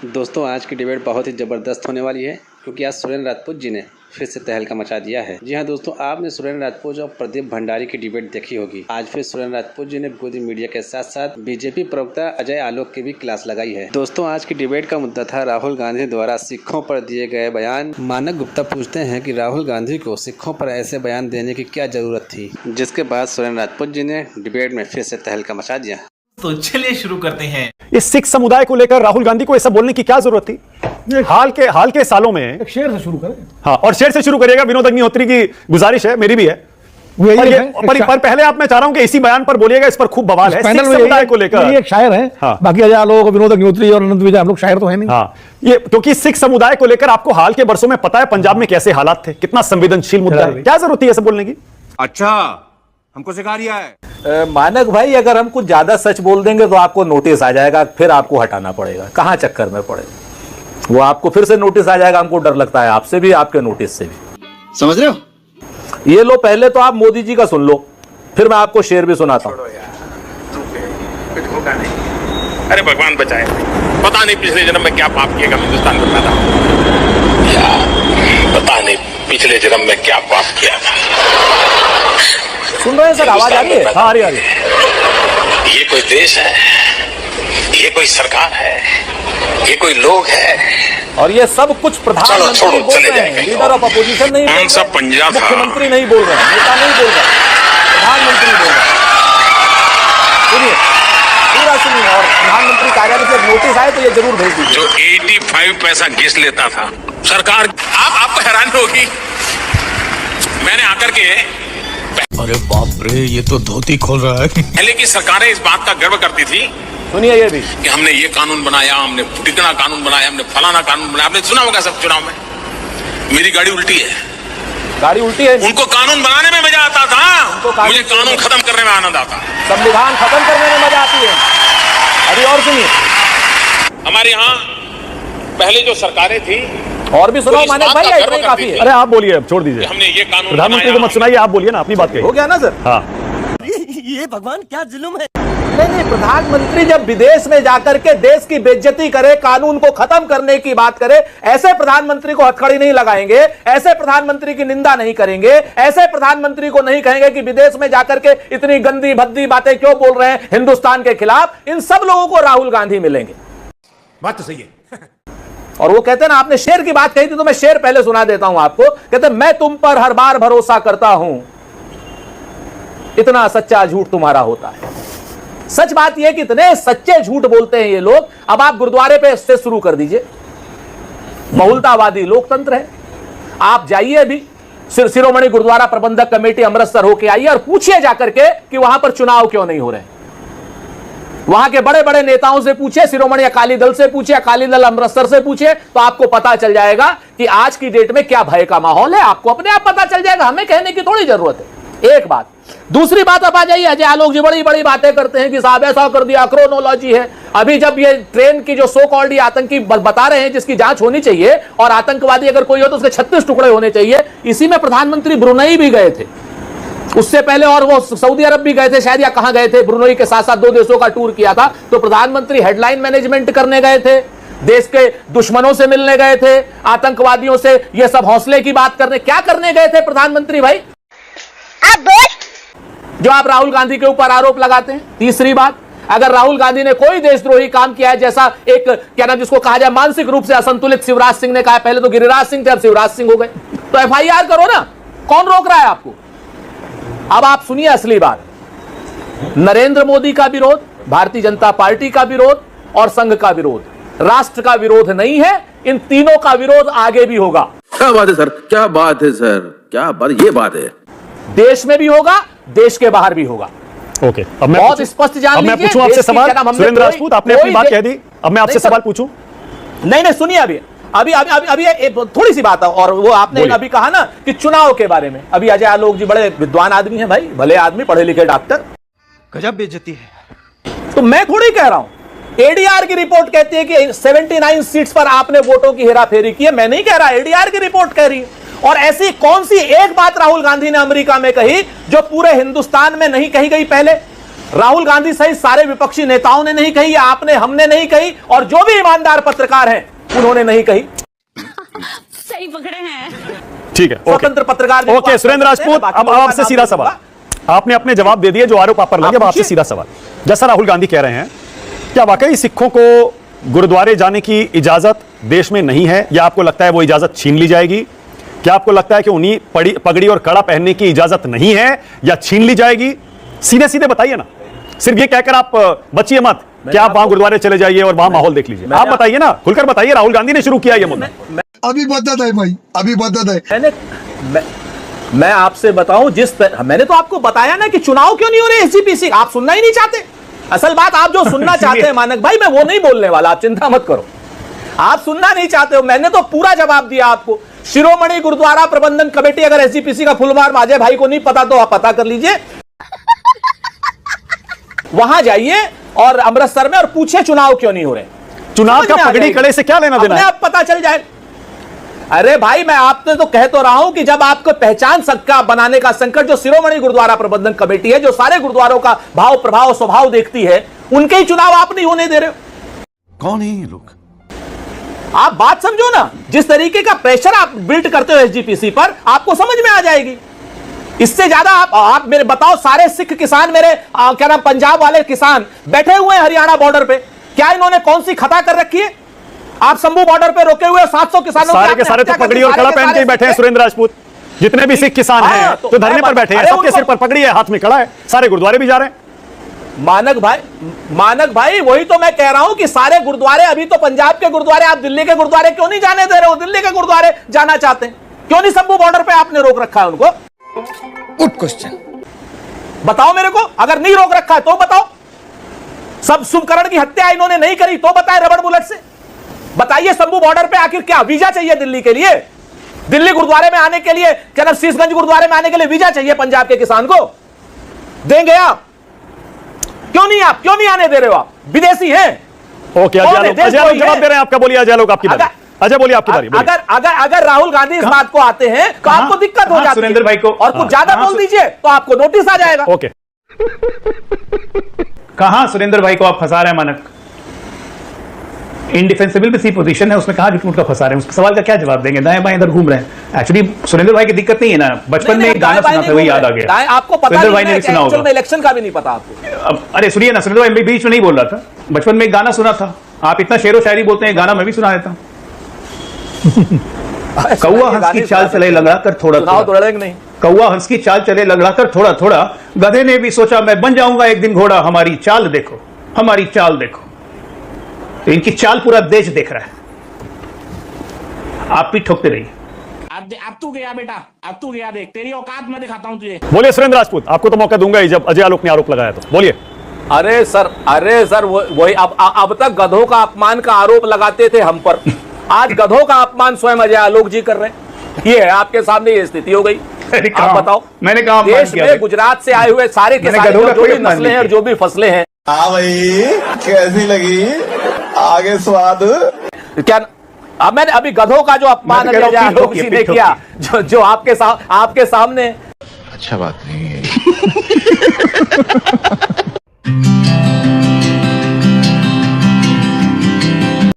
दोस्तों आज की डिबेट बहुत ही ज़बरदस्त होने वाली है क्योंकि आज सुरेंद्र राजपूत जी ने फिर से तहलका मचा दिया है। जी हाँ दोस्तों, आपने सुरेंद्र राजपूत और प्रदीप भंडारी की डिबेट देखी होगी। आज फिर सुरेंद्र राजपूत जी ने गोदी मीडिया के साथ साथ बीजेपी प्रवक्ता अजय आलोक की भी क्लास लगाई है। दोस्तों आज की डिबेट का मुद्दा था राहुल गांधी द्वारा सिखों पर दिए गए बयान। मानक गुप्ता पूछते हैं कि राहुल गांधी को सिखों पर ऐसे बयान देने की क्या जरूरत थी, जिसके बाद सुरेंद्र राजपूत जी ने डिबेट में फिर से तहलका मचा दिया। तो चलिए शुरू करते हैं। इस सिख समुदाय को लेकर राहुल गांधी को ऐसा बोलने की क्या जरूरत थी? हाल के सालों में एक शेर से शुरू करें। हाँ, और शेर से शुरू करिएगा। विनोद अग्निहोत्री की गुजारिश है, मेरी भी है। पर पहले आप, मैं चाह रहा हूं कि इसी बयान पर बोलिएगा, इस पर खूब बवाल है सिख समुदाय को लेकर। एक शायर है। हाँ। बाकी अजय आलोक, विनोद अग्निहोत्री और अनंत विजय हम लोग शायर तो है नहीं। हाँ, ये क्योंकि सिख समुदाय को लेकर आपको हाल के वर्षों में पता है पंजाब में कैसे हालात थे, कितना संवेदनशील मुद्दा है। क्या जरूरत थी ऐसे बोलने की? अच्छा, हमको सिखा रिया है। मानक भाई, अगर हम कुछ ज्यादा सच बोल देंगे तो आपको नोटिस आ जाएगा, फिर आपको हटाना पड़ेगा। कहां चक्कर में पड़े, वो आपको फिर से नोटिस आ जाएगा। हमको डर लगता है आपसे भी, आपके नोटिस से भी। समझ रहे हो? ये लो, पहले तो आप मोदी जी का सुन लो, फिर मैं आपको शेर भी सुनाता हूं। कुछ होगा नहीं। अरे भगवान बचाए, पता नहीं पिछले जन्म में क्या पाप किएगा हिंदुस्तान में पैदा, पता नहीं पिछले जन्म में क्या पाप किया था। सुन रहे हैं सर? आवाज आ रही है? हाँ, आ रही है। ये कोई देश है, ये कोई सरकार है, ये कोई लोग है, और ये सब कुछ प्रधानमंत्री बोल रहे हैं। लीडर ऑफ अपोजिशन नहीं बोल रहे, सब पंजाब मुख्यमंत्री नहीं बोल रहे, नेता नहीं बोल रहे, प्रधानमंत्री बोल रहे। सुनिए, पूरा सुनिए, और प्रधानमंत्री कार्यालय से नोटिस आए तो ये जरूर भेज दीजिए। जो 85 पैसा घिस लेता था सरकार, आपको हैरानी होगी, मैंने आकर के, अरे बाप रे, ये तो धोती खोल रहा है। पहले की सरकारें इस बात का गर्व करती थी, सुनिए ये भी, कि हमने ये कानून बनाया, हमने टिकना कानून बनाया, हमने फलाना कानून बनाया। आपने सुना होगा सब चुनाव में, मेरी गाड़ी उल्टी है, गाड़ी उल्टी है। उनको कानून बनाने में मजा आता था, मुझे कानून खत्म करने में आनंद आता। संविधान खत्म करने में मजा आती है। अभी और सुनिए, हमारे यहाँ पहले जो सरकारें थी, और भी सुनाओ मानक भाई, इतना ही काफी है। अरे आप बोलिए, अब छोड़ दीजिए, हमने ये कानून प्रधानमंत्री को मत सुनाइए, आप बोलिए ना, अपनी बात कहिए। हो गया ना सर? हाँ, ये भगवान क्या जुल्म है। नहीं, प्रधानमंत्री जब विदेश में जाकर के देश की बेइज्जती करे, कानून को खत्म करने की बात करे, ऐसे प्रधानमंत्री को हथकड़ी नहीं लगाएंगे, ऐसे प्रधानमंत्री की निंदा नहीं करेंगे, ऐसे प्रधानमंत्री को नहीं कहेंगे कि विदेश में जाकर के इतनी गंदी भद्दी बातें क्यों बोल रहे हैं हिंदुस्तान के खिलाफ। इन सब लोगों को राहुल गांधी मिलेंगे। बात तो सही है। और वो कहते हैं ना, आपने शेर की बात कही थी तो मैं शेर पहले सुना देता हूं आपको। कहते हैं, मैं तुम पर हर बार भरोसा करता हूं, इतना सच्चा झूठ तुम्हारा होता है। सच बात यह कि इतने सच्चे झूठ बोलते हैं ये लोग। अब आप गुरुद्वारे पे से शुरू कर दीजिए, बहुलतावादी लोकतंत्र है। आप जाइए अभी शिरोमणि गुरुद्वारा प्रबंधक कमेटी अमृतसर होके आइए और पूछिए जाकर के कि वहां पर चुनाव क्यों नहीं हो रहे। वहां के बड़े बड़े नेताओं से पूछिए, शिरोमणि अकाली दल से पूछिए, अकाली दल अमृतसर से पूछिए, तो आपको पता चल जाएगा कि आज की डेट में क्या भय का माहौल है। आपको अपने आप पता चल जाएगा, हमें कहने की थोड़ी जरूरत है। एक बात। दूसरी बात, अब आ जाइए, अजय आलोक जी बड़ी बड़ी बातें करते हैं कि साहब ऐसा कर दिया, क्रोनोलॉजी है। अभी जब ये ट्रेन की जो सो कॉल्ड आतंकी बता रहे हैं जिसकी जांच होनी चाहिए, और आतंकवादी अगर कोई हो तो उसके 36 टुकड़े होने चाहिए, इसी में प्रधानमंत्री ब्रुनई भी गए थे उससे पहले, और वो सऊदी अरब भी गए थे शायद, या कहां गए थे, ब्रुनई के साथ साथ 2 देशों का टूर किया था। तो प्रधानमंत्री हेडलाइन मैनेजमेंट करने गए थे, देश के दुश्मनों से मिलने गए थे, आतंकवादियों से ये सब हौसले की बात करने, क्या करने गए थे प्रधानमंत्री भाई? जो आप राहुल गांधी के ऊपर आरोप लगाते हैं। तीसरी बात, अगर राहुल गांधी ने कोई देशद्रोही काम किया है, जैसा एक क्या नाम जिसको कहा जाए मानसिक रूप से असंतुलित शिवराज सिंह ने कहा, पहले तो गिरिराज सिंह थे, अब शिवराज सिंह हो गए, तो एफआईआर करो ना, कौन रोक रहा है आपको? अब आप सुनिए असली बात, नरेंद्र मोदी का विरोध, भारतीय जनता पार्टी का विरोध और संघ का विरोध, राष्ट्र का विरोध नहीं है। इन तीनों का विरोध आगे भी होगा। क्या बात है सर, क्या बात है सर, क्या बात, ये बात है। देश में भी होगा, देश के बाहर भी होगा। ओके, अब मैं बहुत स्पष्ट जान लीजिए। मैं पूछूं आपसे सवाल, सुरेंद्र राजपूत, आपने अपनी बात कह दी, अब मैं आपसे सवाल पूछूं। नहीं, सुनिए, अभी थोड़ी सी बात है, और वो आपने अभी कहा ना कि चुनाव के बारे में। अभी अजय आलोक जी बड़े विद्वान आदमी हैं भाई, भले आदमी, पढ़े लिखे डॉक्टर, गजब बेइज्जती है। तो मैं थोड़ी कह रहा हूं। एडीआर की रिपोर्ट कहती है कि 79 सीट्स पर आपने वोटों की हेराफेरी की है। मैं नहीं कह रहा, एडीआर की रिपोर्ट कह रही है। और ऐसी कौन सी एक बात राहुल गांधी ने अमेरिका में कही जो पूरे हिंदुस्तान में नहीं कही गई पहले? राहुल गांधी सहित सारे विपक्षी नेताओं ने नहीं कही, आपने, हमने नहीं कही, और जो भी ईमानदार पत्रकार हैं उन्होंने नहीं कही। सही पकड़े हैं। ठीक है, स्वतंत्र पत्रकार। ओके सुरेंद्र राजपूत, अब आपसे सीधा सवाल, आपने अपने जवाब दे दिए जो आरोप आप पर लगे। अब आपसे सीधा सवाल, जैसा राहुल गांधी कह रहे हैं, क्या वाकई सिखों को गुरुद्वारे जाने की इजाजत देश में नहीं है, या आपको लगता है वो इजाजत छीन ली जाएगी? क्या आपको लगता है कि उन्हीं पगड़ी और कड़ा पहनने की इजाजत नहीं है या छीन ली जाएगी? सीधे सीधे बताइए ना, सिर्फ ये कहकर आप बचिए मत कि आप वहां गुरुद्वारे चले जाइए और वहां माहौल देख लीजिए। आप बताइए ना, खुलकर बताइए, राहुल गांधी ने शुरू किया ये मुद्दा। अभी बदत है भाई, अभी बदत है। मैं आपसे बताऊं, मैंने तो आपको बताया ना कि चुनाव क्यों नहीं हो रहे एसजीपीसी, आप सुनना ही नहीं चाहते। असल बात आप जो सुनना चाहते हैं मानक भाई, मैं वो नहीं बोलने वाला, आप चिंता मत करो, आप सुनना नहीं चाहते हो। मैंने तो पूरा जवाब दिया आपको। शिरोमणि गुरुद्वारा प्रबंधन कमेटी, अगर एसजीपीसी का फुल फॉर्म अजय भाई को नहीं पता तो आप पता कर लीजिए, वहां जाइए और अमृतसर में, और पूछे चुनाव क्यों नहीं हो रहे। चुनाव का पगड़ी कड़े से क्या लेना देना है? आप पता चल जाए। अरे भाई, मैं आपसे तो कह तो रहा हूं कि जब आपको पहचान सबका बनाने का संकट, जो शिरोमणि गुरुद्वारा प्रबंधन कमेटी है, जो सारे गुरुद्वारों का भाव प्रभाव स्वभाव देखती है, उनके ही चुनाव आप नहीं होने दे रहे हो। कौन है ये लोग? आप बात समझो ना, जिस तरीके का प्रेशर आप बिल्ड करते हो एसजीपीसी पर, आपको समझ में आ जाएगी। इससे ज्यादा आप मेरे बताओ, सारे सिख किसान, मेरे क्या नाम, पंजाब वाले किसान बैठे हुए हैं हरियाणा बॉर्डर पे, क्या इन्होंने कौन सी खता कर रखी है? आप शंभू बॉर्डर पे रोके हुए 700 किसानों, सारे के सारे तो पगड़ी और कड़ा पहन के बैठे हैं सुरेंद्र राजपूत। जितने भी सिख किसान हैं तो धरने पर बैठे हैं, सबके सिर पर पगड़ी है, हाथ में कड़ा है, सारे गुरुद्वारे भी जा रहे हैं। मानक भाई, वही तो मैं कह रहा हूं कि सारे गुरुद्वारे, अभी तो पंजाब के गुरुद्वारे, आप दिल्ली के गुरुद्वारे क्यों नहीं जाने दे रहे हो? दिल्ली के गुरुद्वारे जाना चाहते हैं, क्यों नहीं शंभू बॉर्डर पे आपने रोक रखा है उनको? गुड क्वेश्चन, बताओ मेरे को, अगर नहीं रोक रखा है तो बताओ। सब शुभकरण की हत्या इन्होंने नहीं करी तो बताए रबड़ बुलेट से। बताइए, शंभू बॉर्डर पे आखिर क्या वीजा चाहिए दिल्ली के लिए? दिल्ली गुरुद्वारे में आने के लिए, क्या शीशगंज गुरुद्वारे में आने के लिए वीजा चाहिए पंजाब के किसान को? देंगे आप? क्यों नहीं आने दे रहे हो? आप विदेशी हैं। ओके, अजय लोग जवाब दे रहे हैं आपका, बोलिए अजय लोग, आपकी बारी। अजय बोलिए, आपकी बारी। अगर राहुल गांधी इस बात को आते हैं तो आपको दिक्कत हो जाती है सुरेंद्र भाई को, और कुछ ज्यादा बोल दीजिए तो आपको नोटिस आ जाएगा। ओके, कहां सुरेंद्र भाई को आप फंसा रहे हैं मानक? इनडिफेंसिबल भी सी पोजीशन है, उसमें कहां झूठ का फंसा रहे हैं? उसके सवाल का क्या जवाब देंगे? दाएं बाएं इधर घूम रहे हैं। एक्चुअली सुरेंद्र भाई की दिक्कत नहीं है ना, बचपन में एक गाना सुना था, वही याद आ गया। आपको पता सुरेंद्र भाई ने भी सुना होगा, इलेक्शन का भी नहीं पता आपको। अरे सुनिए ना, सुरेंद्र भाई बीच में नहीं बोल रहा था, बचपन में एक गाना सुना था। आप इतना शेरो शायरी बोलते हैं, गाना मैं भी सुना देता हूं। कौवा हंस की चाल चले लगड़ा कर थोड़ा थोड़ा, नहीं कौवा हंस की चाल चले लगड़ा कर थोड़ा थोड़ा, गधे ने भी सोचा मैं बन जाऊंगा एक दिन घोड़ा, हमारी चाल देखो, हमारी चाल देखो। तो इनकी चाल पूरा देश देख रहा है, आप भी ठोकते रहिए। अब तू गया बेटा, अब तू गया, देख तेरी औकात मैं दिखाता हूं तुझे। बोलिए सुरेंद्र राजपूत, आपको तो मौका दूंगा ही जब अजय आलोक ने आरोप लगाया तो बोलिए। अरे सर वही अब तक गधों का अपमान का आरोप लगाते थे हम पर, आज गधों का अपमान स्वयं अजय आलोक जी कर रहे हैं। ये है आपके सामने ये स्थिति हो गई। आप बताओ, मैंने कहा देश में गुजरात से आए हुए सारे के सारे जो भी नस्लें हैं और जो भी फसलें हैं, हाँ भाई कैसी लगी आगे स्वाद? क्या अब मैंने अभी गधों का जो अपमान अजय आलोक जी ने किया, जो आपके सामने, अच्छा बात नहीं है।